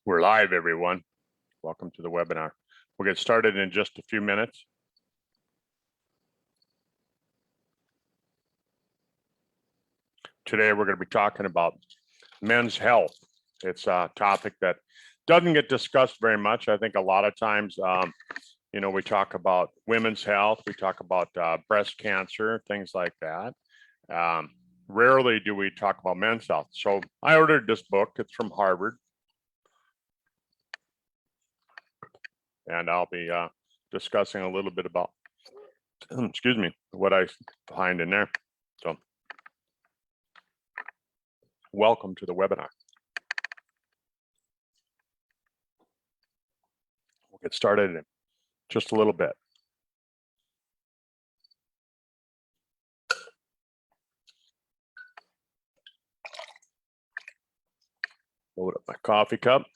We're live, everyone. Welcome to the webinar. We'll get started in just a few minutes. Today, we're going to be talking about men's health. It's a topic that doesn't get discussed very much. I think a lot of times, we talk about women's health, we talk about breast cancer, things like that. Rarely do we talk about men's health. So I ordered this book. It's from Harvard. And I'll be discussing a little bit about, excuse me, what I find in there. So welcome to the webinar. We'll get started in just a little bit. Load up my coffee cup.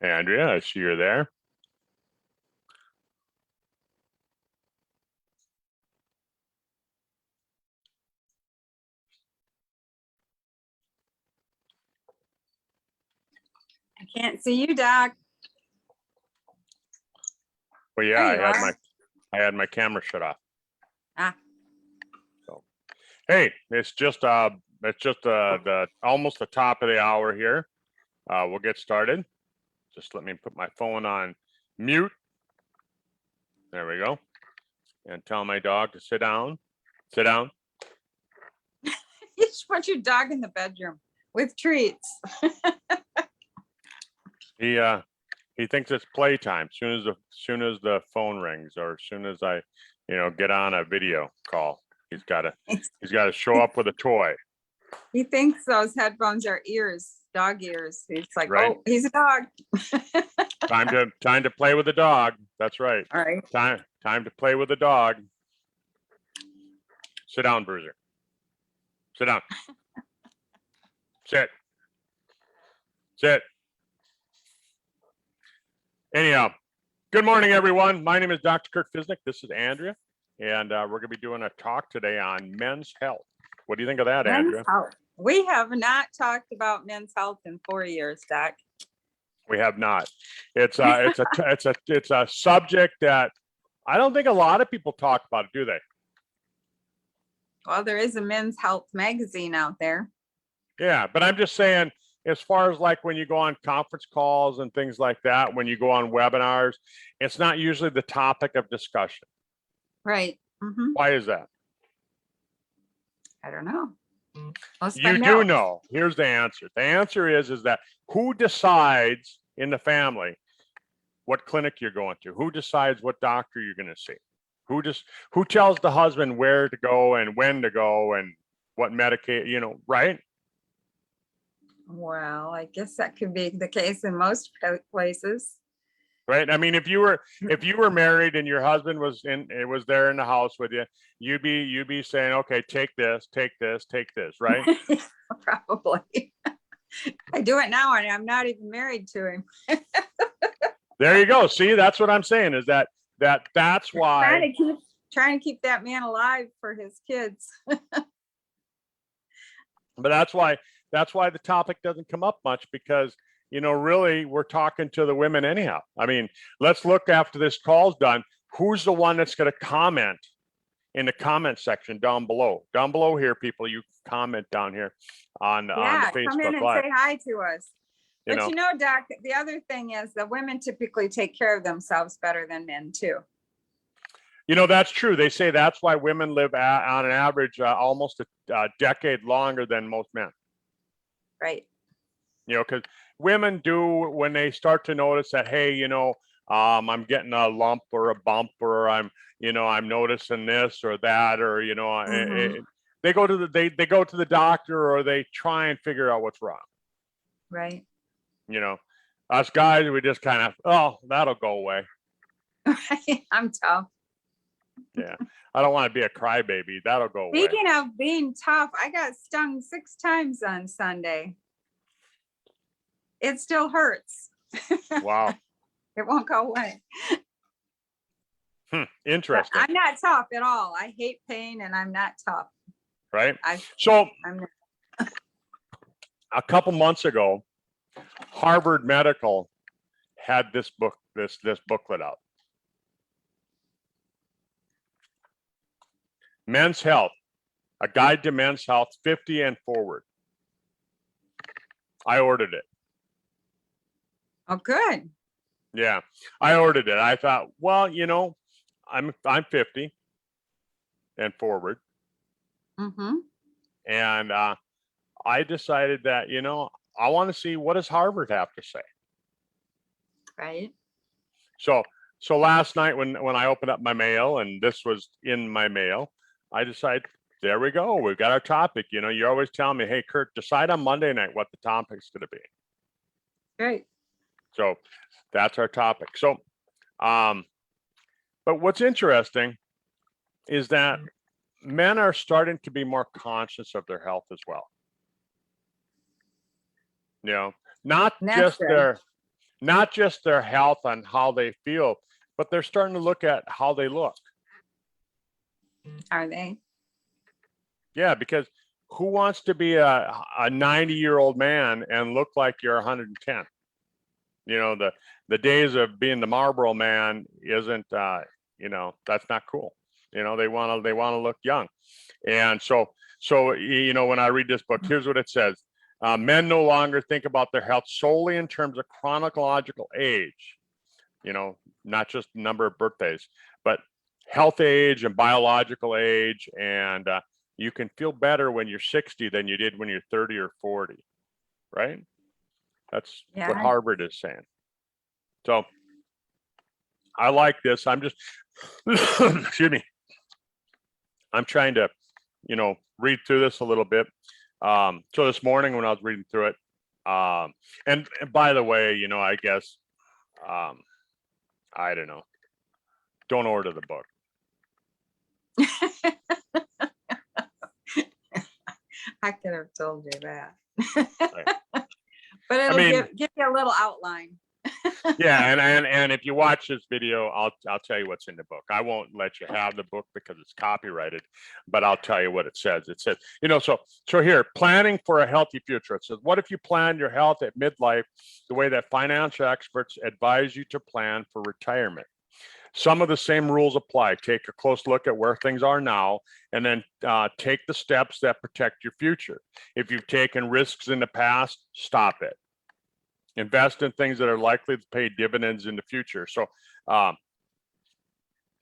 Andrea, I see you're there. I can't see you, Doc. Well, yeah, I had my camera shut off. Ah. So, hey, it's just the almost the top of the hour here. We'll get started. Just let me put my phone on mute. There we go. And tell my dog to sit down. Sit down. You just put your dog in the bedroom with treats. He thinks it's playtime. Soon as the phone rings, or as soon as I, get on a video call, he's got to show up with a toy. He thinks those headphones are ears, dog ears. He's like, right. Oh, he's a dog. Time to play with the dog. That's right. All right. Time to play with the dog. Sit down, Bruiser. Sit down. Sit. Anyhow, good morning, everyone. My name is Dr. Kurt Fisnick. This is Andrea, and we're going to be doing a talk today on men's health. What do you think of that, Andrea? Health. We have not talked about men's health in 4 years, Doc. We have not. It's a subject that I don't think a lot of people talk about it, do they? Well, there is a men's health magazine out there. Yeah, but I'm just saying, as far as like when you go on conference calls and things like that, when you go on webinars, it's not usually the topic of discussion. Right. Mm-hmm. Why is that? I don't know. You do know. Here's the answer. The answer is that who decides in the family what clinic you're going to? Who decides what doctor you're going to see? Who tells the husband where to go and when to go and what medicate, right? Well, I guess that could be the case in most places. Right. I mean, if you were married and your husband was there in the house with you, you'd be saying, okay, take this, right? Probably. I do it now and I'm not even married to him. There you go. See, that's what I'm saying is that's why trying to keep that man alive for his kids. But that's why the topic doesn't come up much, because really, we're talking to the women anyhow. I mean, let's look after this call's done. Who's the one that's going to comment in the comment section down below? Down below here, people, you comment down here on the Facebook come in and Live. say hi to us. But Doc, the other thing is that women typically take care of themselves better than men too. That's true. They say that's why women live on an average almost a decade longer than most men. Right. Because women do, when they start to notice that, hey, I'm getting a lump or a bump, or I'm noticing this or that, or Mm-hmm. they go to the doctor, or they try and figure out what's wrong. Right. Us guys, we just kind of, that'll go away. I'm tough. Yeah, I don't want to be a crybaby. That'll go away. Speaking of being tough, I got stung 6 times on Sunday. It still hurts. Wow. It won't go away. But Interesting. I'm not tough at all. I hate pain and I'm not tough. Right. I'm not. A couple months ago, Harvard Medical had this booklet out. Men's Health, a guide to men's health, 50 and forward. I ordered it. Oh, good. Yeah, I ordered it. I thought, well, you know, I'm 50 and forward, and I decided that, you know, I want to see what does Harvard have to say. Right. So last night when I opened up my mail and this was in my mail, I decided, there we go. We've got our topic. You know, you're always telling me, hey, Kurt, decide on Monday night what the topic's going to be. Great. So that's our topic. So, but what's interesting is that men are starting to be more conscious of their health as well. You know, not just their health and how they feel, but they're starting to look at how they look. Are they? Yeah, because who wants to be a 90-year-old man and look like you're 110? You know, the days of being the Marlboro man isn't, you know, that's not cool. You know, they want to look young. And so, you know, when I read this book, here's what it says. Men no longer think about their health solely in terms of chronological age, you know, not just number of birthdays, but health age and biological age. And you can feel better when you're 60 than you did when you're 30 or 40, right? That's what Harvard is saying. So I like this. I'm just, excuse me. I'm trying to, you know, read through this a little bit. So this morning when I was reading through it, and by the way, you know, I guess, I don't know, don't order the book. I could have told you that. Right. But it'll give you a little outline. Yeah, and if you watch this video, I'll tell you what's in the book. I won't let you have the book because it's copyrighted, but I'll tell you what it says. It says, you know, so here, planning for a healthy future. It says, what if you plan your health at midlife the way that financial experts advise you to plan for retirement? Some of the same rules apply. Take a close look at where things are now, and then take the steps that protect your future. If you've taken risks in the past, stop it. Invest in things that are likely to pay dividends in the future. So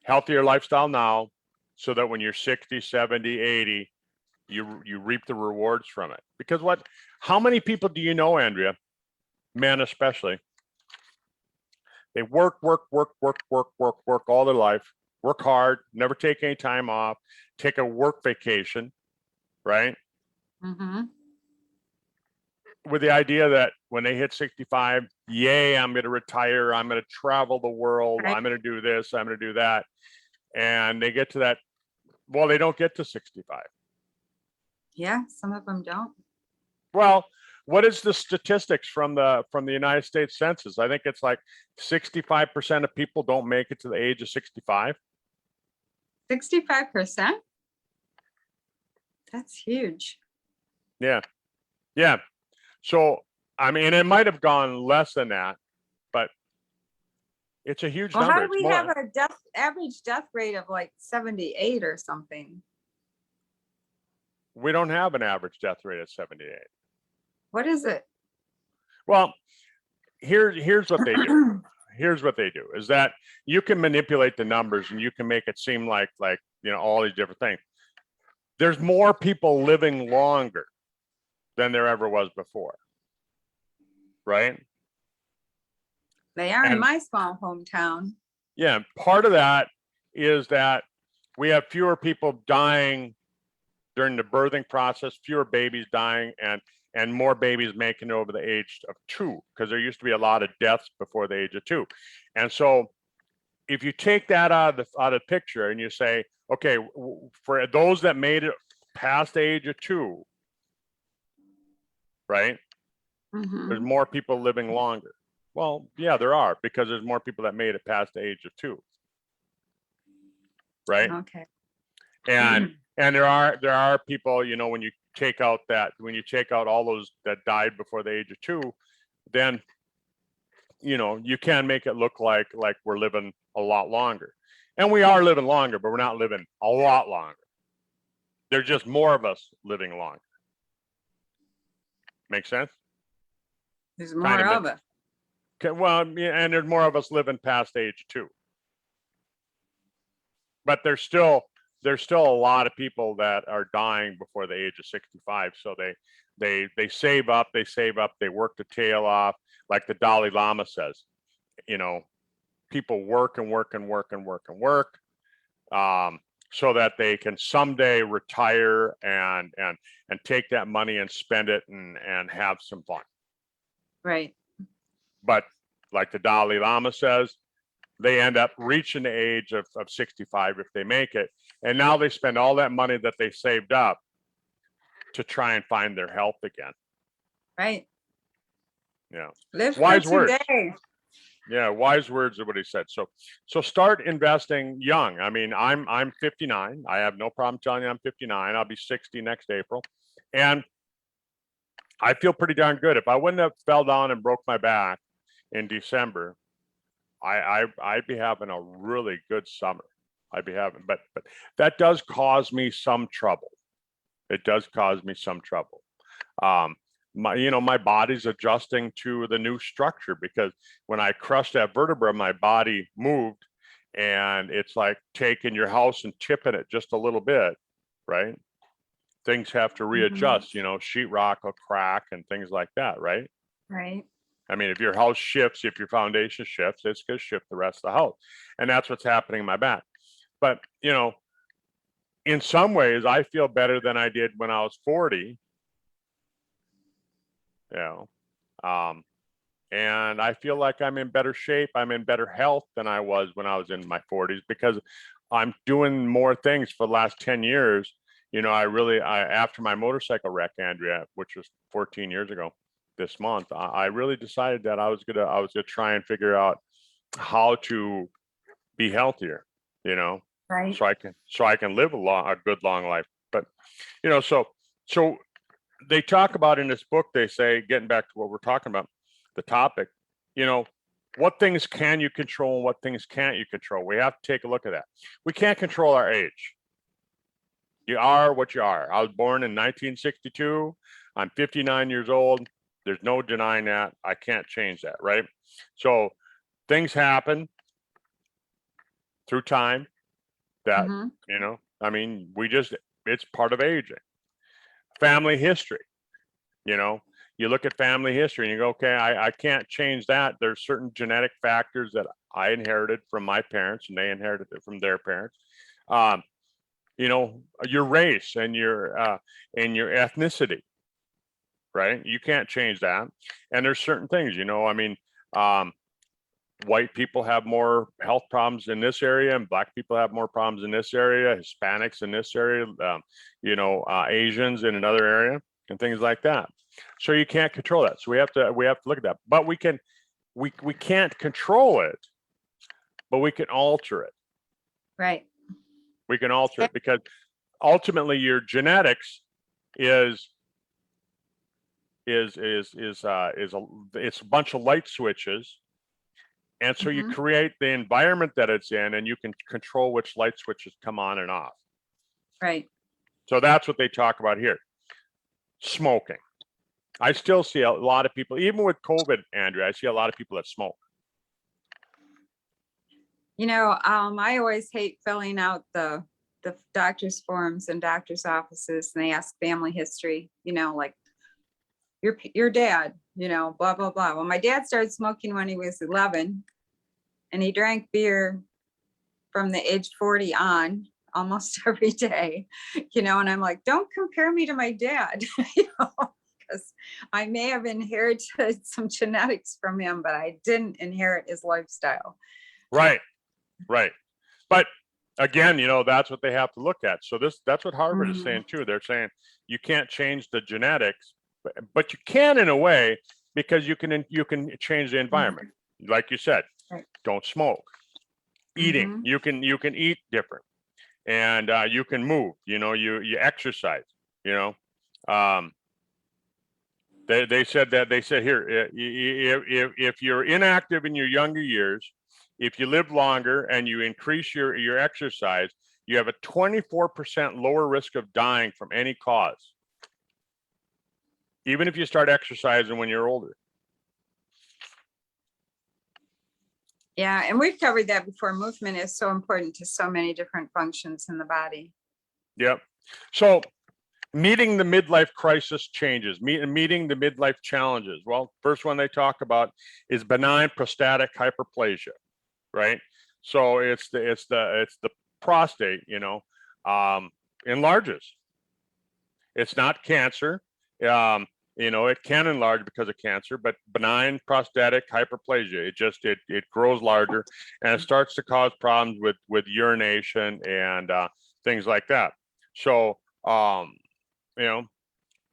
healthier lifestyle now, so that when you're 60, 70, 80, you reap the rewards from it. Because how many people do you know, Andrea, men especially, they work all their life, work hard, never take any time off, take a work vacation, right? With the idea that when they hit 65, yay, I'm going to retire, I'm going to travel the world, I'm going to do this, I'm going to do that. And they get to that, well, they don't get to 65. Yeah, some of them don't. Well, what is the statistics from the United States Census? I think it's like 65% of people don't make it to the age of 65. 65%? That's huge. Yeah. Yeah. So, I mean, it might have gone less than that, but it's a huge number. How do we have a average death rate of like 78 or something? We don't have an average death rate of 78. What is it? Well, here's what they do. Here's what they do is that you can manipulate the numbers and you can make it seem like, you know, all these different things. There's more people living longer than there ever was before. Right? They are in my small hometown. Yeah, part of that is that we have fewer people dying during the birthing process, fewer babies dying, and more babies making it over the age of 2, because there used to be a lot of deaths before the age of 2. And so if you take that out of the picture and you say, okay, for those that made it past the age of 2, right? There's more people living longer. Well, yeah, there are, because there's more people that made it past the age of 2. right? Okay. And there are people, you know, when you take out all those that died before the age of 2, then, you know, you can make it look like we're living a lot longer. And we are living longer, but we're not living a lot longer. There's just more of us living longer. Make sense? There's more of it. Okay, well, yeah, and there's more of us living past age 2. But there's still a lot of people that are dying before the age of 65. So they save up, they work the tail off, like the Dalai Lama says. You know, people work and work and work and work and work, so that they can someday retire and take that money and spend it and have some fun. Right. But like the Dalai Lama says, they end up reaching the age of 65 if they make it. And now they spend all that money that they saved up to try and find their health again. Right. Yeah. Live Wise for words. today. Yeah, wise words are what he said. So start investing young. I mean, I'm 59. I have no problem telling you I'm 59. I'll be 60 next April. And I feel pretty darn good. If I wouldn't have fell down and broke my back in December, I'd be having a really good summer. I'd be having, but that does cause me some trouble. It does cause me some trouble. My body's adjusting to the new structure, because when I crushed that vertebra, my body moved, and it's like taking your house and tipping it just a little bit, right? Things have to readjust, you know, sheetrock will crack and things like that, right? Right. I mean, if your house shifts, if your foundation shifts, it's going to shift the rest of the house. And that's what's happening in my back. But, you know, in some ways, I feel better than I did when I was 40. You know, and I feel like I'm in better shape. I'm in better health than I was when I was in my 40s, because I'm doing more things for the last 10 years. You know, after my motorcycle wreck, Andrea, which was 14 years ago this month, I really decided that I was gonna try and figure out how to be healthier, you know, Right. so I can live a good long life. But, you know, so they talk about in this book, they say, getting back to what we're talking about, the topic, you know, what things can you control and what things can't you control? We have to take a look at that. We can't control our age. You are what you are. I was born in 1962. I'm 59 years old. There's no denying that. I can't change that, right? So things happen through time that, you know, I mean, it's part of aging. Family history, you know, you look at family history and you go, okay, I can't change that. There's certain genetic factors that I inherited from my parents and they inherited it from their parents. You know, your race and your ethnicity, right? You can't change that. And there's certain things, you know, I mean, white people have more health problems in this area and black people have more problems in this area, Hispanics in this area, you know, Asians in another area and things like that. So you can't control that. So we have to look at that, but we can't control it, but we can alter it. Right. We can alter it, because ultimately your genetics it's a bunch of light switches. And so you create the environment that it's in, and you can control which light switches come on and off. Right. So that's what they talk about here. Smoking. I still see a lot of people, even with COVID, Andrea, I see a lot of people that smoke. You know, I always hate filling out the doctor's forms and doctor's offices, and they ask family history, you know, like your dad, you know, blah, blah, blah. Well, my dad started smoking when he was 11, and he drank beer from the age 40 on almost every day, you know, and I'm like, don't compare me to my dad, you know, because I may have inherited some genetics from him, but I didn't inherit his lifestyle. Right. Right. But again, you know, that's what they have to look at. So that's what Harvard is saying too. They're saying you can't change the genetics, but you can in a way, because you can change the environment. Like you said, don't smoke. Eating, you can eat different. and you can move, you exercise, they said here, if you're inactive in your younger years, if you live longer and you increase your exercise, you have a 24% lower risk of dying from any cause, even if you start exercising when you're older. Yeah, and we've covered that before. Movement is so important to so many different functions in the body. Yep. So meeting the midlife crisis changes, meeting the midlife challenges. Well, first one they talk about is benign prostatic hyperplasia, right? So it's the prostate, enlarges. It's not cancer. It can enlarge because of cancer, but benign prostatic hyperplasia, it grows larger, and it starts to cause problems with urination and things like that. So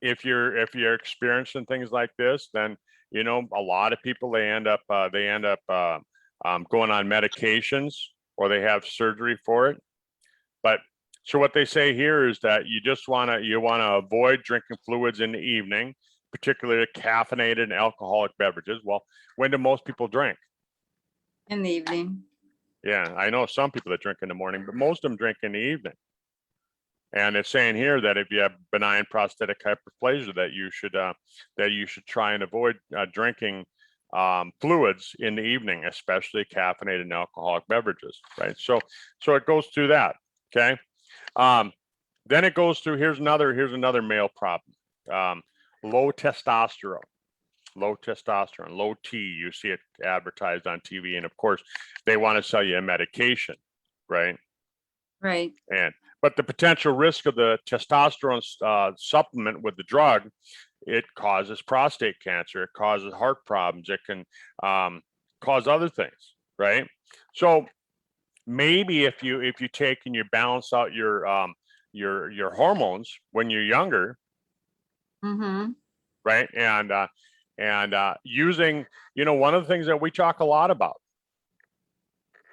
if you're experiencing things like this, then a lot of people they end up going on medications, or they have surgery for it. But so what they say here is that you want to avoid drinking fluids in the evening, particularly caffeinated and alcoholic beverages. Well, when do most people drink? In the evening. Yeah, I know some people that drink in the morning, but most of them drink in the evening. And it's saying here that if you have benign prostatic hyperplasia, that you should try and avoid drinking fluids in the evening, especially caffeinated and alcoholic beverages, right? So it goes through that. Okay. Then it goes through, here's another male problem. Low testosterone, low T, you see it advertised on TV. And of course they want to sell you a medication, right? Right. But the potential risk of the testosterone supplement with the drug, it causes prostate cancer, it causes heart problems, it can cause other things, right? So maybe if you take and you balance out your hormones when you're younger, right? And using, one of the things that we talk a lot about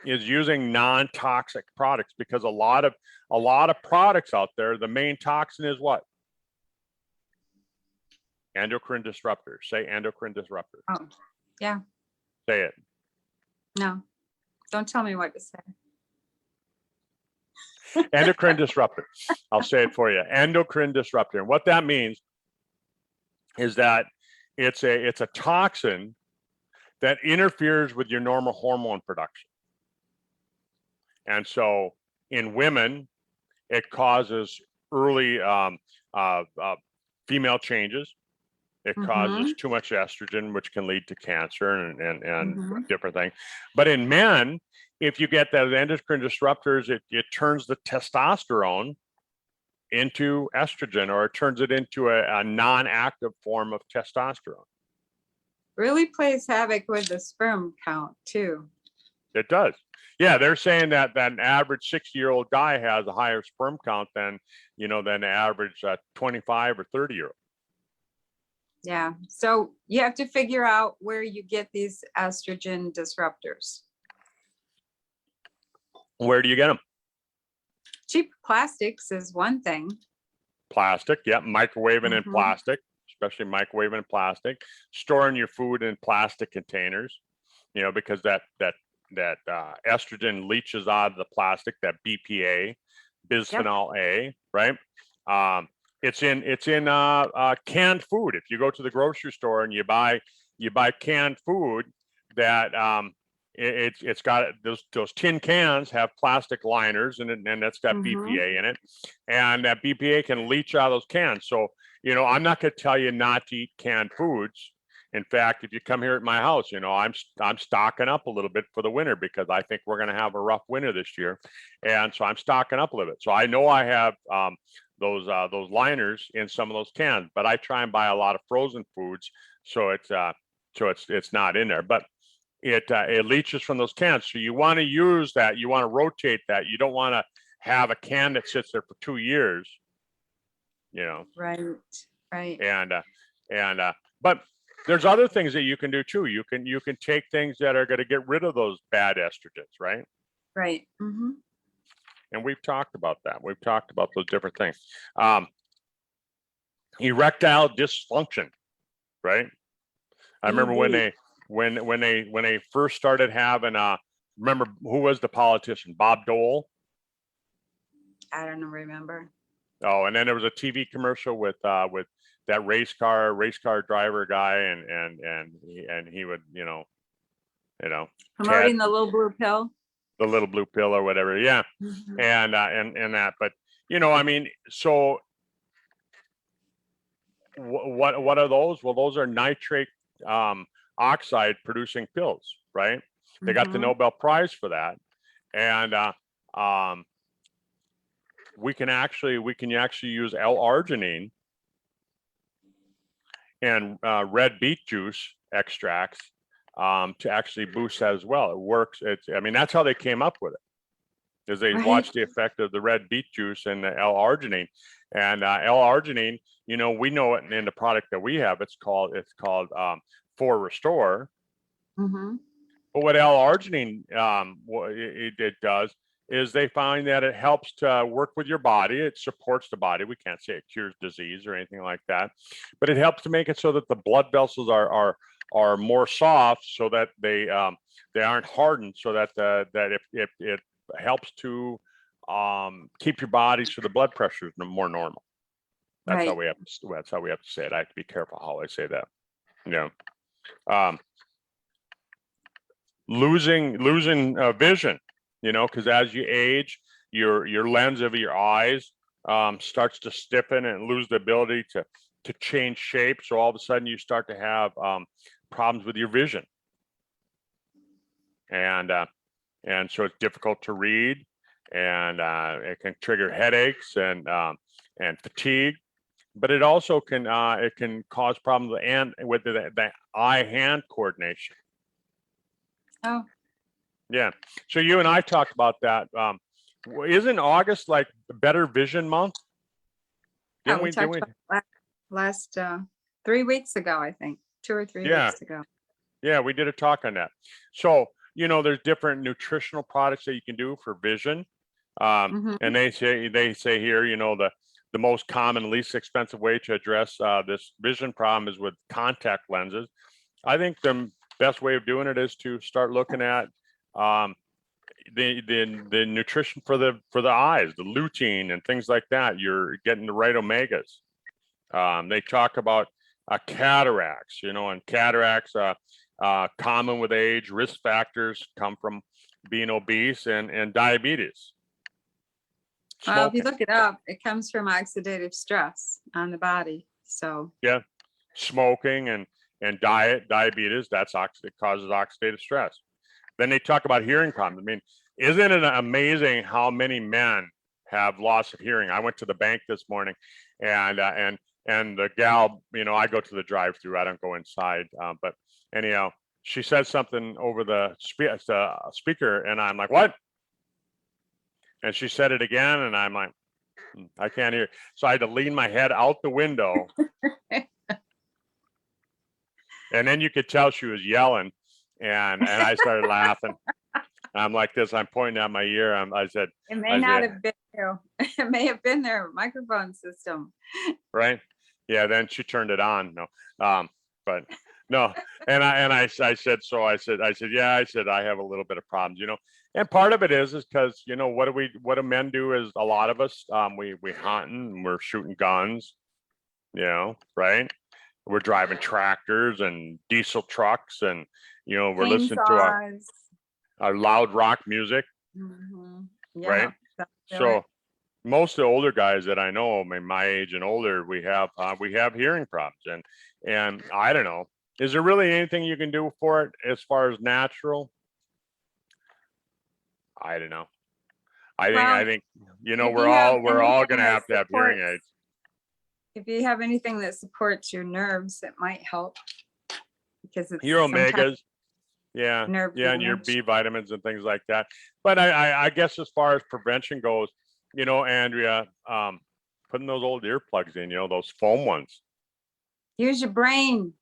is using non-toxic products, because a lot of products out there, the main toxin is what? Endocrine disruptors. Say endocrine disruptors. Oh, yeah. Say it. No, don't tell me what to say. Endocrine disruptor. I'll say it for you. Endocrine disruptor. And what that means is that it's a toxin that interferes with your normal hormone production. And so in women, it causes early female changes. It causes too much estrogen, which can lead to cancer and different things. But in men, if you get those endocrine disruptors, it turns the testosterone into estrogen, or it turns it into a non-active form of testosterone. Really plays havoc with the sperm count too. It does. Yeah, they're saying that an average 60-year-old guy has a higher sperm count than the average 25 or 30-year-old. Yeah. So you have to figure out where you get these estrogen disruptors. Where do you get them? Cheap plastics is one thing. Plastic, yeah, microwaving in plastic, especially microwaving in plastic. Storing your food in plastic containers, because that estrogen leaches out of the plastic, that BPA, bisphenol A, right? It's in canned food. If you go to the grocery store and you buy canned food, that it's got those tin cans have plastic liners and that's got BPA in it, and that BPA can leach out of those cans. So I'm not going to tell you not to eat canned foods. In fact, if you come here at my house, I'm stocking up a little bit for the winter, because I think we're going to have a rough winter this year, and so I'm stocking up a little bit. So I know I have those liners in some of those cans, but I try and buy a lot of frozen foods, so it's not in there. But it leaches from those cans, so you want to use that. You want to rotate that. You don't want to have a can that sits there for 2 years. Right. And but there's other things that you can do too. You can take things that are going to get rid of those bad estrogens, right? Right. And and we've talked about that. We've talked about those different things. Erectile dysfunction, right? I remember when they first started having remember who was the politician? Bob Dole. I don't remember. Oh, and then there was a TV commercial with that race car driver guy, and he would, Promoting the little blue pill. The little blue pill or whatever. Yeah. Mhm. And that, but I mean, so what are those? Well, those are nitrate oxide producing pills, right? They got the Mhm. Nobel Prize for that. And we can actually use L-Arginine and red beet juice extracts to actually boost that as well. It works. I mean, that's how they came up with it, is they Right. watched the effect of the red beet juice and the L-Arginine. And L-Arginine, we know it in the product that we have. It's called For Restore. Mhm. But what L-Arginine it does is they find that it helps to work with your body. It supports the body. We can't say it cures disease or anything like that, but it helps to make it so that the blood vessels are more soft, so that they aren't hardened, so that it helps to keep your body so the blood pressure is more normal. That's how Right. we have to say it. I have to be careful how I say that. Losing vision, because as you age, your lens of your eyes starts to stiffen and lose the ability to change shape. So all of a sudden you start to have problems with your vision, and so it's difficult to read, and it can trigger headaches and fatigue. But it also can cause problems with the eye-hand coordination. Oh, Yeah. So you and I talked about that. Isn't August like the Better Vision Month? yeah, Didn't we talked about last 3 weeks ago, I think, 2 or 3 Yeah. weeks ago. Yeah, we did a talk on that. So, there's different nutritional products that you can do for vision. Mhm. And they say here, the most common, least expensive way to address this vision problem is with contact lenses. I think the best way of doing it is to start looking at the nutrition for the eyes, the lutein and things like that. You're getting the right omegas. They talk about cataracts, and cataracts common with age. Risk factors come from being obese and diabetes. Well, if you Smoking. look it up, it comes from oxidative stress on the body. So Yeah, smoking and diabetes, it causes oxidative stress. Then they talk about hearing problems. I mean, isn't it amazing how many men have loss of hearing? I went to the bank this morning, and the gal, I go to the drive-through. I don't go inside. But anyhow, she said something over the speaker, and I'm like, "What?" And she said it again, and I'm like, I can't hear. So I had to lean my head out the window. And then you could tell she was yelling, and I started laughing. I'm like this. I'm pointing at my ear. I said, it may not have been you. It may have been their microphone system. right? Yeah. Then she turned it on. No, but no. And I said, so I said, yeah. I said I have a little bit of problems, And part of it is because what do men do? Is a lot of us we hunting, and we're shooting guns, right? We're driving tractors and diesel trucks, and we're listening to our loud rock music, Yeah, right? So most of the older guys that I know, my age and older, we have hearing problems, and I don't know. Is there really anything you can do for it as far as natural? I don't know. I think we're all going to have hearing aids. If you have anything that supports your nerves, it might help, because it's your omegas, yeah, and your B vitamins and things like that. But I guess as far as prevention goes, Andrea, putting those old earplugs in, those foam ones. Use your brain.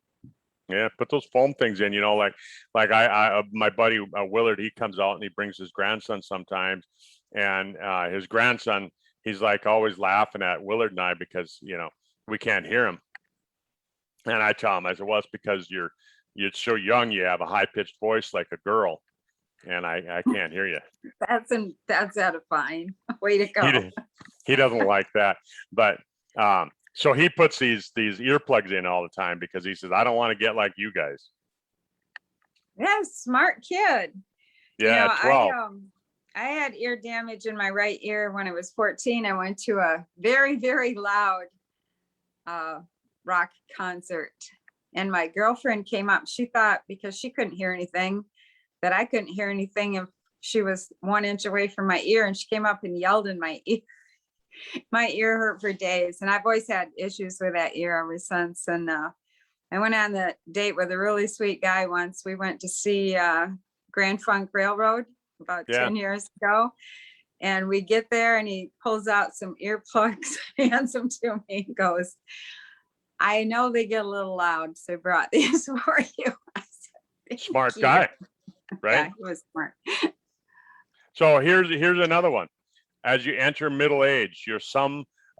Yeah, put those foam things in, like I my buddy Willard, he comes out and he brings his grandson sometimes, and his grandson, he's like always laughing at Willard and I because we can't hear him. And I tell him, I said, well, it's because you're so young, you have a high pitched voice like a girl, and I can't hear you. That's edifying. Way to go. He doesn't like that, but so he puts these earplugs in all the time because he says, I don't want to get like you guys. Yeah, smart kid. Yeah, 12. I had ear damage in my right ear when I was 14. I went to a very, very loud rock concert, and my girlfriend came up. She thought because she couldn't hear anything that I couldn't hear anything if she was 1 inch away from my ear, and she came up and yelled in my ear. My ear hurt for days, and I've always had issues with that ear ever since. And I went on the date with a really sweet guy once. We went to see Grand Funk Railroad about 10 years ago, and we get there and he pulls out some earplugs, hands them to me, and goes, I know they get a little loud, so I brought these for you. I said, smart guy, right? Yeah, he was smart. So here's another one. As you enter middle age, you're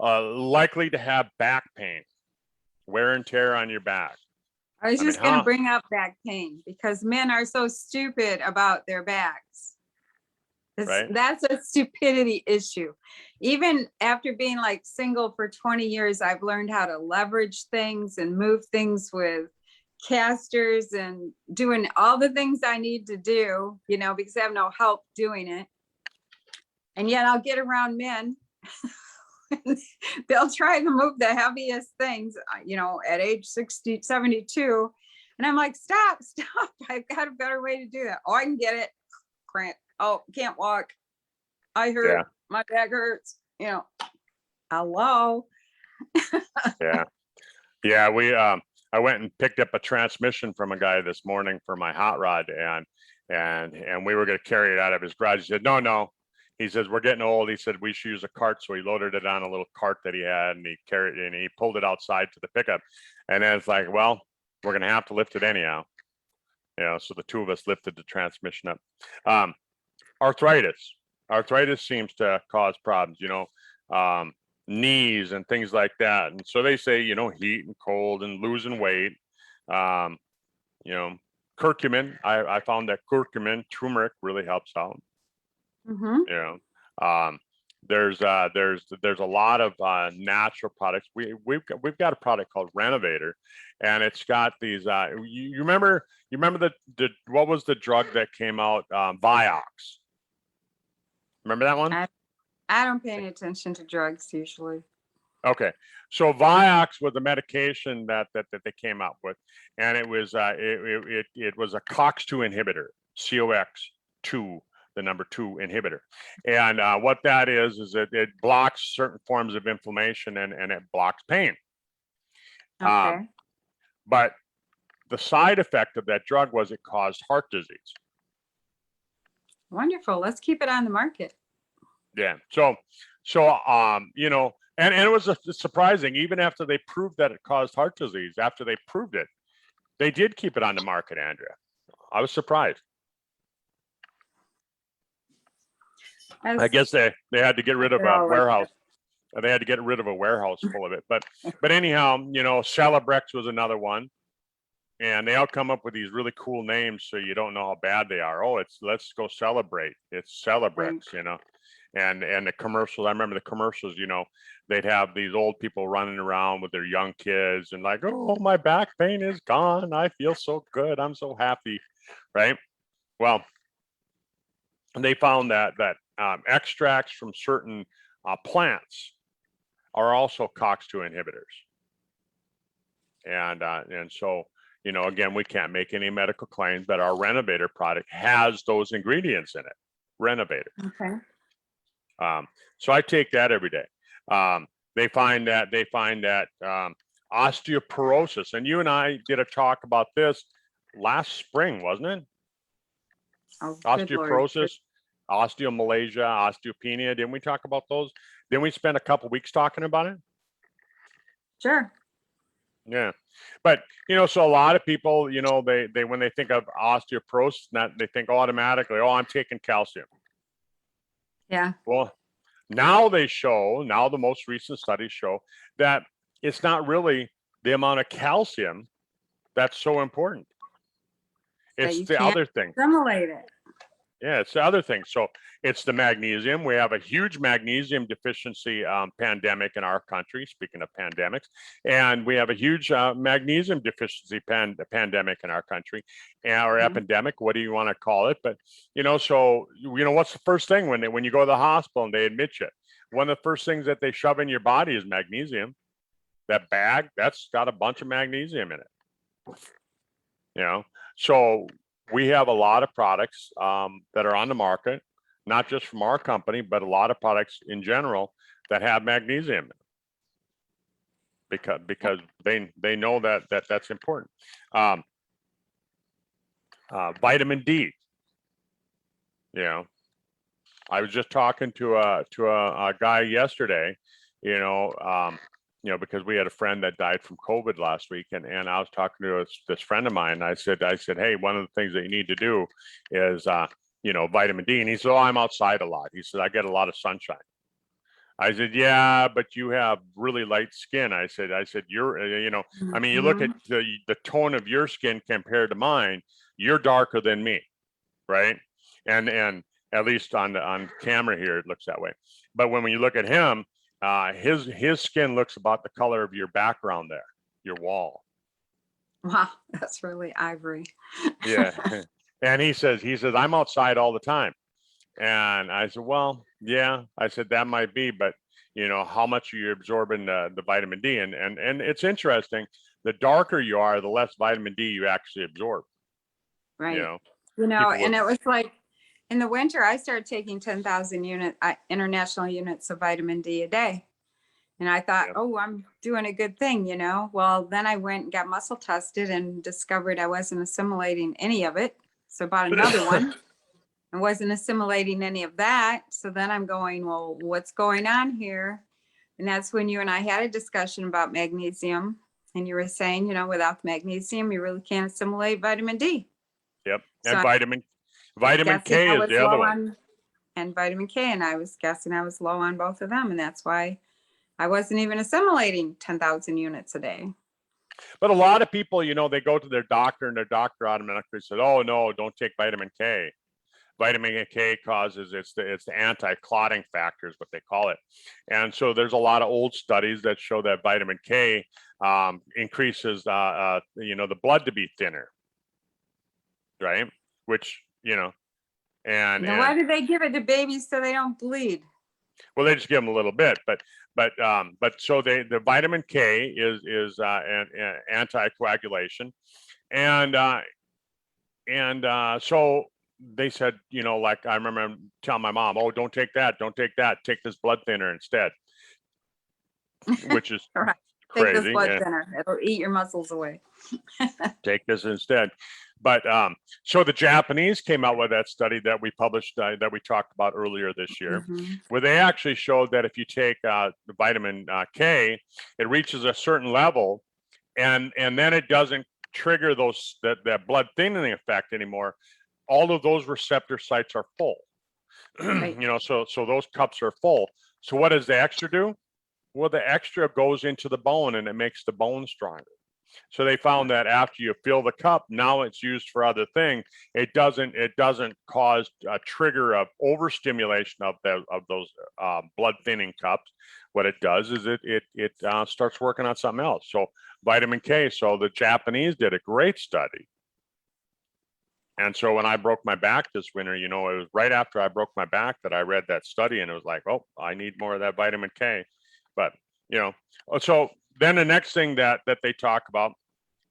likely to have back pain, wear and tear on your back. I was just going to bring up back pain because men are so stupid about their backs. Right? That's a stupidity issue. Even after being like single for 20 years, I've learned how to leverage things and move things with casters and doing all the things I need to do, because I have no help doing it. And yet I'll get around men. They'll try to move the heaviest things, at age 60, 72. And I'm like, stop. I've got a better way to do that. Oh, I can get it. Cramp. Oh, can't walk. I hurt. Yeah. My back hurts. Hello. Yeah. I went and picked up a transmission from a guy this morning for my hot rod, and we were going to carry it out of his garage. He said, no. He says, we're getting old. He said, we should use a cart. So he loaded it on a little cart that he had, and he carried it and he pulled it outside to the pickup. And then it's like, well, we're going to have to lift it anyhow. So the two of us lifted the transmission up. Arthritis seems to cause problems, knees and things like that. And so they say, heat and cold and losing weight, curcumin. I found that curcumin, turmeric, really helps out. Mm-hmm. There's a lot of natural products. We've got a product called Renovator, and it's got these. You remember the what was the drug that came out? Vioxx. Remember that one? I don't pay any attention to drugs usually. Okay, so Vioxx was a medication that they came out with, and it was it was a COX-2 inhibitor, COX-2. The number 2 inhibitor. And what that is it blocks certain forms of inflammation and it blocks pain. Okay. But the side effect of that drug was it caused heart disease. Wonderful. Let's keep it on the market. Yeah. So and it was surprising, even after they proved that it caused heart disease, after they proved it, they did keep it on the market, Andrea. I was surprised. I guess they had to get rid of a warehouse. They had to get rid of a warehouse full of it. But anyhow, Celebrex was another one. And they all come up with these really cool names so you don't know how bad they are. Oh, let's go celebrate. It's Celebrex, And the commercials, I remember the commercials, they'd have these old people running around with their young kids and like, oh, my back pain is gone. I feel so good. I'm so happy. Right? Well, they found that extracts from certain plants are also COX-2 inhibitors. And so, again, we can't make any medical claims, but our Renovator product has those ingredients in it. Renovator. Okay. So I take that every day. They find that osteoporosis, and you and I did a talk about this last spring, wasn't it? Oh, osteoporosis, osteomalacia, osteopenia. Didn't we talk about those? Didn't we spend a couple weeks talking about it? Sure. Yeah. But, so a lot of people, they when they think of osteoporosis, they think automatically, oh, I'm taking calcium. Yeah. Well, now the most recent studies show that it's not really the amount of calcium that's so important. That It's you the can't other thing. assimilate it. Yeah, it's the other thing. So it's the magnesium. We have a huge magnesium deficiency pandemic in our country, speaking of pandemics, and we have a huge magnesium deficiency pandemic in our country, or epidemic, what do you want to call it? But, so, what's the first thing when you go to the hospital and they admit you? One of the first things that they shove in your body is magnesium. That bag, that's got a bunch of magnesium in it, so we have a lot of products that are on the market, not just from our company, but a lot of products in general that have magnesium in it because they know that's important. Vitamin D. I was just talking to a guy yesterday, because we had a friend that died from COVID last week, and I was talking to this friend of mine. And I said, hey, one of the things that you need to do is, vitamin D. And he said, oh, I'm outside a lot. He said, I get a lot of sunshine. I said, yeah, but you have really light skin. I said, you're, you look at the tone of your skin compared to mine, you're darker than me, right? And at least on camera here, it looks that way. But when you look at him, his skin looks about the color of your background there, your wall. Wow, that's really ivory. Yeah. And he says, I'm outside all the time. And I said, well, yeah, I said, that might be, but how much are you absorbing the vitamin D? And it's interesting. The darker you are, the less vitamin D you actually absorb. Right. And it was like in the winter, I started taking 10,000 international units of vitamin D a day. And I thought, oh, I'm doing a good thing, Well, then I went and got muscle tested and discovered I wasn't assimilating any of it. So bought another one. I wasn't assimilating any of that. So then I'm going, well, what's going on here? And that's when you and I had a discussion about magnesium. And you were saying, without magnesium, you really can't assimilate vitamin D. Yep. So and vitamin K is the other one. And vitamin K. And I was guessing I was low on both of them. And that's why I wasn't even assimilating 10,000 units a day. But a lot of people, they go to their doctor and their doctor automatically said, oh, no, don't take vitamin K. Vitamin K causes, it's the anti-clotting factor is what they call it. And so there's a lot of old studies that show that vitamin K increases, the blood to be thinner, right? Which, and why do they give it to babies so they don't bleed? Well, they just give them a little bit, but so the vitamin K is an anticoagulation, and so they said, like I remember telling my mom, oh, don't take that, take this blood thinner instead, which is right. Crazy. Take this blood thinner, it'll eat your muscles away. Take this instead. But so the Japanese came out with that study that we published, that we talked about earlier this year, where they actually showed that if you take the vitamin K, it reaches a certain level, and then it doesn't trigger that blood thinning effect anymore. All of those receptor sites are full. Right. So those cups are full. So what does the extra do? Well, the extra goes into the bone and it makes the bone stronger. So they found that after you fill the cup, now it's used for other things. It doesn't cause a trigger of overstimulation of those blood thinning cups. What it does is it starts working on something else. So vitamin K. So the Japanese did a great study. And so when I broke my back this winter, it was right after I broke my back that I read that study, and it was like, oh, I need more of that vitamin K. But, so then the next thing that they talk about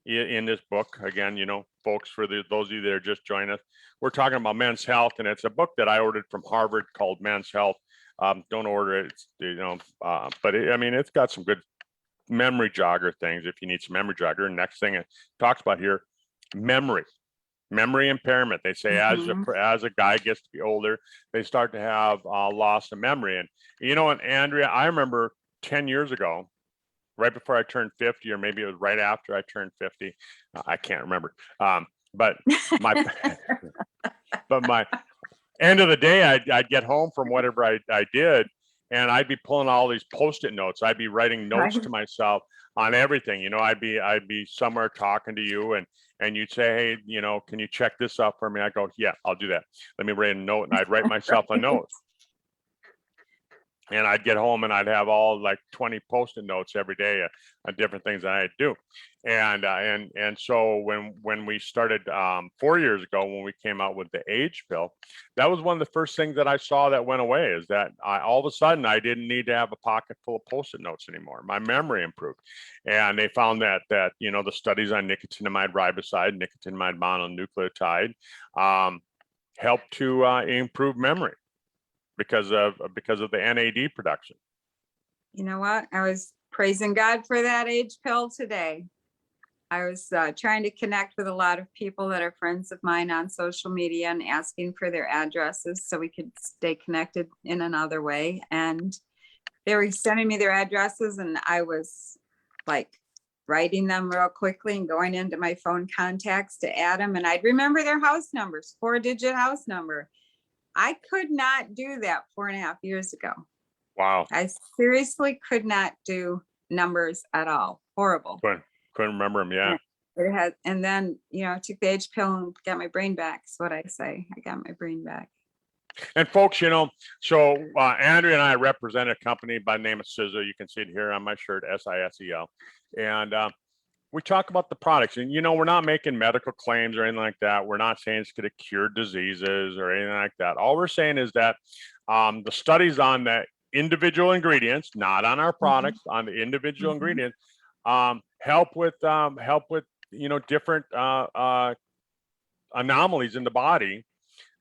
in this book, again, folks, for those of you that are just joining us, we're talking about men's health, and it's a book that I ordered from Harvard called Men's Health. Don't order it, but it's got some good memory jogger things if you need some memory jogger. Next thing it talks about here, memory impairment. They say as a guy gets to be older, they start to have loss of memory. And and Andrea, I remember 10 years ago, right before I turned 50, or maybe it was right after I turned 50. I can't remember. But my but my end of the day, I'd get home from whatever I did, and I'd be pulling all these Post-it notes. I'd be writing notes Right. to myself on everything. You know, I'd be somewhere talking to you, and you'd say, hey, you know, can you check this out for me? I go, yeah, I'll do that. Let me write a note, and I'd write myself a note. And I'd get home and I'd have all like 20 Post-it notes every day on different things that I'd do. And so when we started 4 years ago, when we came out with the age pill, that was one of the first things that I saw that went away, is that all of a sudden I didn't need to have a pocket full of Post-it notes anymore. My memory improved. And they found that you know, the studies on nicotinamide riboside, nicotinamide mononucleotide, helped to improve memory because of the NAD production. You know what? I was praising God for that age pill today. I was trying to connect with a lot of people that are friends of mine on social media and asking for their addresses so we could stay connected in another way. And they were sending me their addresses, and I was like writing them real quickly and going into my phone contacts to add them. And I'd remember their house numbers, 4-digit house number. I could not do that 4.5 years ago. Wow. I seriously could not do numbers at all. Horrible. Couldn't remember them. Yeah. It had, and then, you know, I took the age pill and got my brain back. Is what I say. I got my brain back. And folks, you know, so Andrea and I represent a company by the name of SISEL. You can see it here on my shirt, SISEL. And we talk about the products, and, you know, we're not making medical claims or anything like that. We're not saying it's going to cure diseases or anything like that. All we're saying is that the studies on the individual ingredients, not on our products, on the individual ingredients, help with you know, different anomalies in the body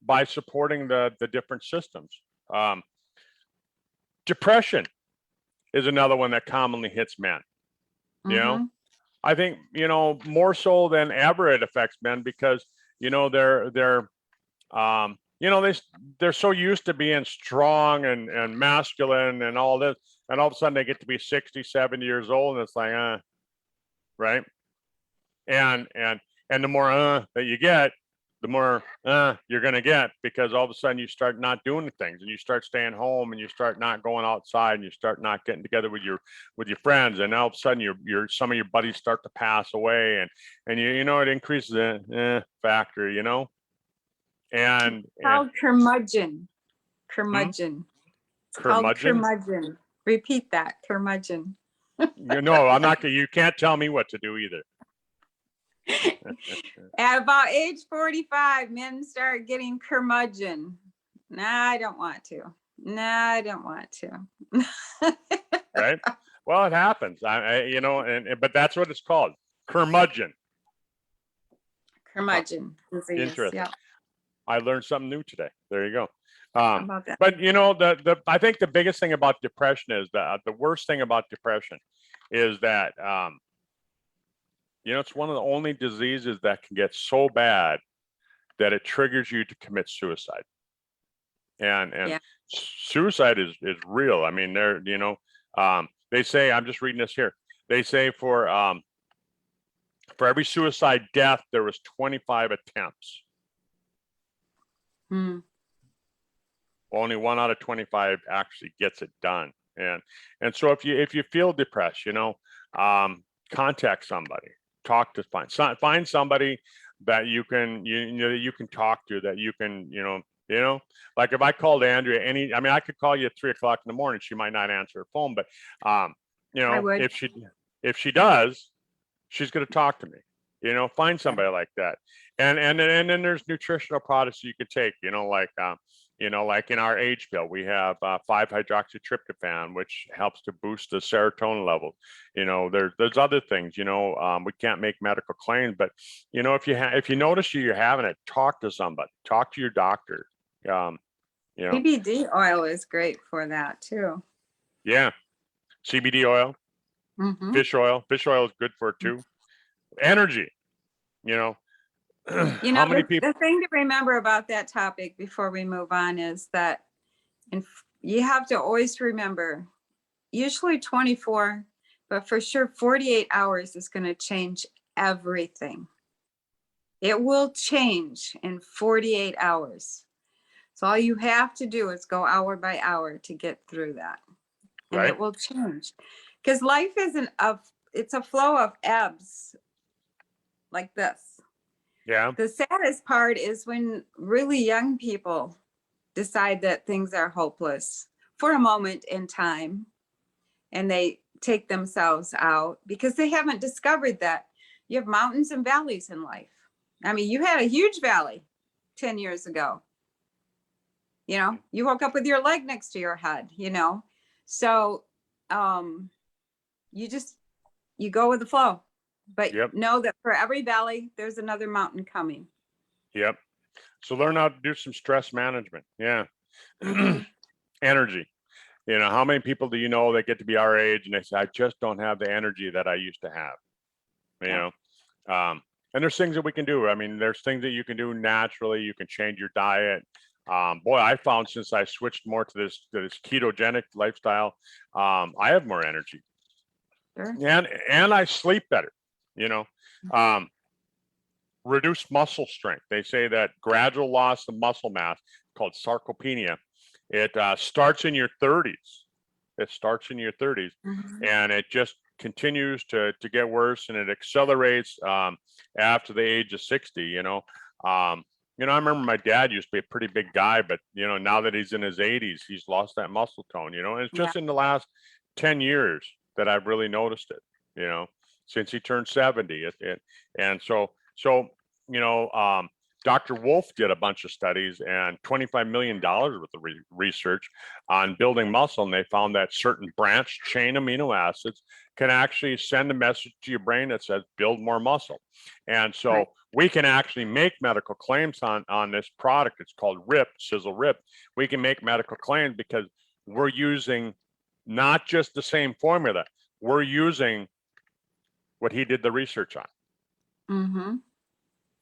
by supporting the different systems. Depression is another one that commonly hits men. You know, I think, you know, more so than ever it affects men, because, you know, they're you know, they're so used to being strong and masculine and all this, and all of a sudden they get to be 60, 70 years old, and it's like, right? And the more that you get, the more you're going to get, because all of a sudden you start not doing the things, and you start staying home, and you start not going outside, and you start not getting together with your friends, and all of a sudden your some of your buddies start to pass away, and you know, it increases the factor, you know. And called curmudgeon. Curmudgeon. It's called curmudgeon. Repeat that, curmudgeon. You know, I'm not gonna, you can't tell me what to do either. At about age 45, men start getting curmudgeon. Nah, I don't want to. Nah, I don't want to. Right? Well, it happens. You know, but that's what it's called, curmudgeon. Curmudgeon disease. Interesting. Yeah. I learned something new today. There you go. How about that? But you know, I think the biggest thing about depression is that the worst thing about depression is that you know, it's one of the only diseases that can get so bad that it triggers you to commit suicide. And Yeah. suicide is real. I mean, you know, they say, I'm just reading this here. They say for every suicide death, there was 25 attempts. Only 1 out of 25 actually gets it done. And so if you feel depressed, you know, contact somebody, find somebody that you can, you know, that you can talk to, that you can, you know, like if I called Andrea I mean, I could call you at 3 o'clock in the morning, she might not answer her phone, but you know, if she does, she's going to talk to me. You know, find somebody like that. And then there's nutritional products you could take, you know, like in our age pill, we have 5-hydroxytryptophan, which helps to boost the serotonin levels. You know, there's other things, you know, we can't make medical claims, but, you know, if you notice you're having it, talk to somebody, talk to your doctor. You know, CBD oil is great for that too. Yeah. CBD oil, fish oil is good for it too. Energy, you know. You know, How many people? The thing to remember about that topic before we move on is that, and you have to always remember, usually 24 but for sure 48 hours is going to change everything. It will change in 48 hours. So all you have to do is go hour by hour to get through that. And Right. it will change. Because life isn't it's a flow of ebbs like this. Yeah. The saddest part is when really young people decide that things are hopeless for a moment in time, and they take themselves out because they haven't discovered that you have mountains and valleys in life. I mean, you had a huge valley 10 years ago. You know, you woke up with your leg next to your head, you know. So you go with the flow. But Yep. know that for every valley, there's another mountain coming. Yep. So learn how to do some stress management. Yeah. Mm-hmm. Energy. You know, how many people do you know that get to be our age and they say, I just don't have the energy that I used to have? You know, and there's things that we can do. I mean, there's things that you can do naturally. You can change your diet. Boy, I found since I switched more to this ketogenic lifestyle, I have more energy. Sure. And I sleep better, you know. Reduced muscle strength. They say that gradual loss of muscle mass, called sarcopenia, it starts in your 30s. It starts in your 30s, and it just continues to get worse, and it accelerates after the age of 60. You know, I remember my dad used to be a pretty big guy, but you know, now that he's in his 80s, he's lost that muscle tone. You know, and it's just in the last 10 years that I've really noticed it. You know, since he turned 70, and so you know, Dr. Wolf did a bunch of studies and $25 million worth of research on building muscle. And they found that certain branched chain amino acids can actually send a message to your brain that says, build more muscle. And so we can actually make medical claims on this product. It's called RIP, Sizzle RIP. We can make medical claims because we're using not just the same formula, we're using what he did the research on. Mm-hmm.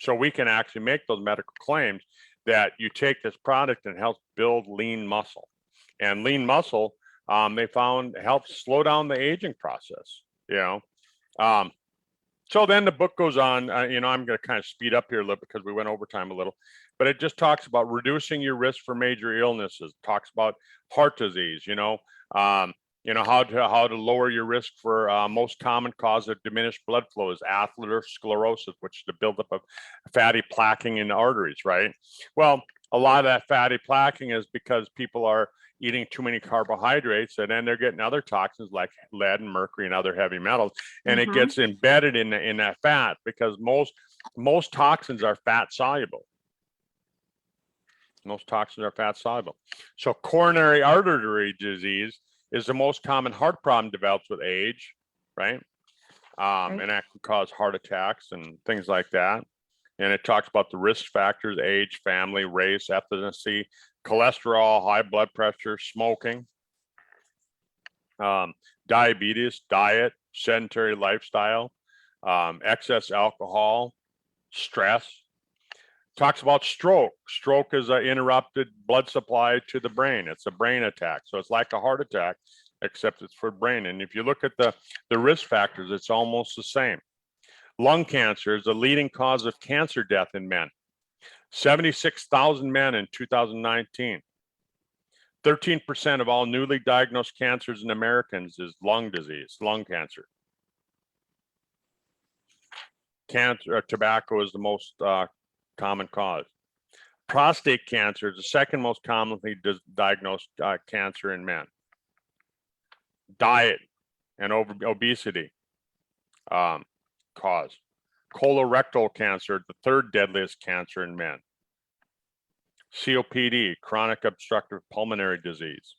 So we can actually make those medical claims that you take this product and helps build lean muscle. And lean muscle, they found helps slow down the aging process, you know. So then the book goes on, you know, I'm going to kind of speed up here a little because we went over time a little, but it just talks about reducing your risk for major illnesses, talks about heart disease, you know, how to lower your risk for most common cause of diminished blood flow is atherosclerosis, which is the buildup of fatty plaquing in the arteries, right? Well, a lot of that fatty plaquing is because people are eating too many carbohydrates, and then they're getting other toxins like lead and mercury and other heavy metals, and it gets embedded in that fat because most toxins are fat soluble. Most toxins are fat soluble. So coronary artery disease is the most common heart problem develops with age, right? And that can cause heart attacks and things like that. And it talks about the risk factors: age, family, race, ethnicity, cholesterol, high blood pressure, smoking, diabetes, diet, sedentary lifestyle, excess alcohol, stress. Talks about stroke. Stroke is an interrupted blood supply to the brain. It's a brain attack. So it's like a heart attack, except it's for brain. And if you look at the risk factors, it's almost the same. Lung cancer is the leading cause of cancer death in men. 76,000 men in 2019. 13% of all newly diagnosed cancers in Americans is lung disease, lung cancer. Tobacco is the most common cause. Prostate cancer is the second most commonly diagnosed cancer in men. Diet and obesity cause. Colorectal cancer, the third deadliest cancer in men. COPD, chronic obstructive pulmonary disease.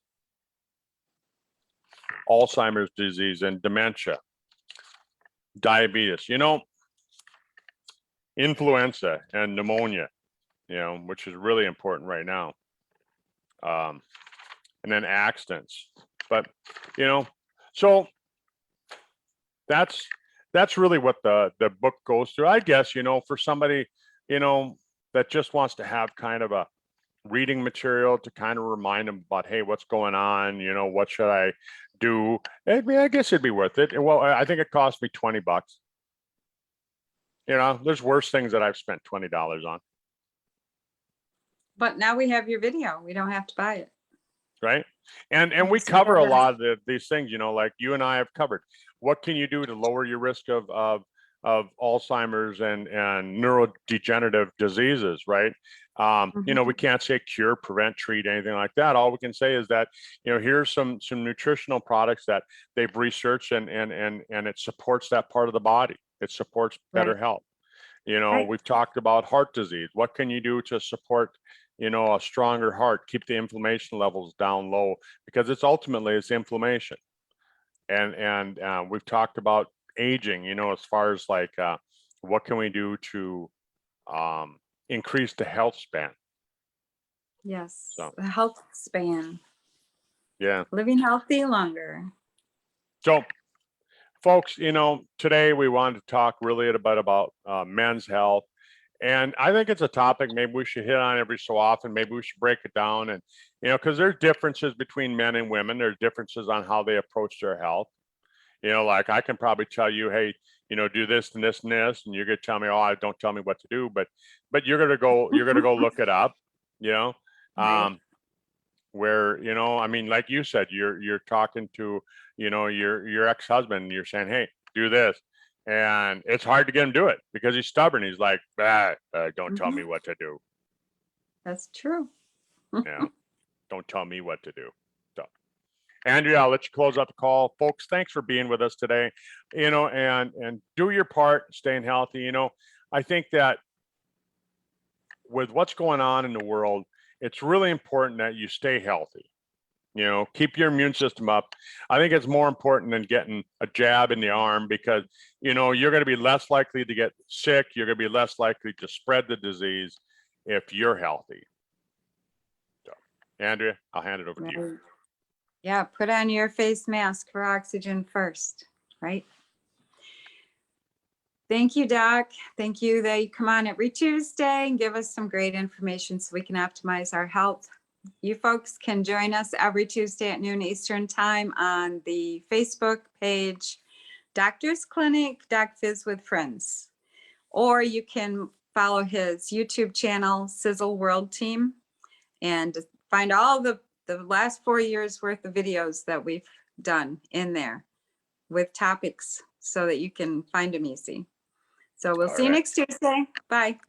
Alzheimer's disease and dementia. Diabetes, you know, influenza and pneumonia, you know, which is really important right now. And then accidents. But, you know, so that's really what the book goes through. I guess, you know, for somebody, you know, that just wants to have kind of a reading material to kind of remind them about, hey, what's going on? You know, what should I do. I mean, I guess it'd be worth it. Well, I think it cost me $20. You know, there's worse things that I've spent $20 on. But now we have your video. We don't have to buy it. Right. And we Yes, we cover a have. lot of these things, you know, like you and I have covered. What can you do to lower your risk of Alzheimer's and neurodegenerative diseases, right? You know, we can't say cure, prevent, treat, anything like that. All we can say is that, you know, here's some nutritional products that they've researched and it supports that part of the body. It supports better Right. health. You know, Right. we've talked about heart disease. What can you do to support, you know, a stronger heart, keep the inflammation levels down low, because it's ultimately inflammation. And we've talked about aging, you know, as far as like what can we do to increase the health span. Yes. So The health span. yeah. Living healthy longer. So folks, you know, today we wanted to talk really about men's health. And I think it's a topic maybe we should hit on every so often. Maybe we should break it down and, you know, because there's differences between men and women. There's differences on how they approach their health. You know, like I can probably tell you, hey, you know, do this and this and this, and you're gonna tell me, oh, don't tell me what to do, but you're gonna go look it up, you know, Right. where, you know, I mean, like you said, you're talking to, you know, your ex-husband, and you're saying, hey, do this. And it's hard to get him to do it because he's stubborn. He's like, don't tell me what to do. That's true. Yeah, don't tell me what to do. So, Andrea, I'll let you close out the call. Folks, thanks for being with us today. You know, and do your part, staying healthy. You know, I think that with what's going on in the world, it's really important that you stay healthy. You know, keep your immune system up. I think it's more important than getting a jab in the arm because, you know, you're going to be less likely to get sick. You're going to be less likely to spread the disease if you're healthy. So, Andrea, I'll hand it over to you. Right. Yeah, put on your face mask for oxygen first, right? Thank you, Doc. Thank you that you come on every Tuesday and give us some great information so we can optimize our health. You folks can join us every Tuesday at noon Eastern time on the Facebook page, Doctor's Clinic, Doc Fizz with Friends. Or you can follow his YouTube channel, Sizzle World Team, and find all the last 4 years worth of videos that we've done in there with topics so that you can find them easy. So we'll see you next Tuesday. Bye.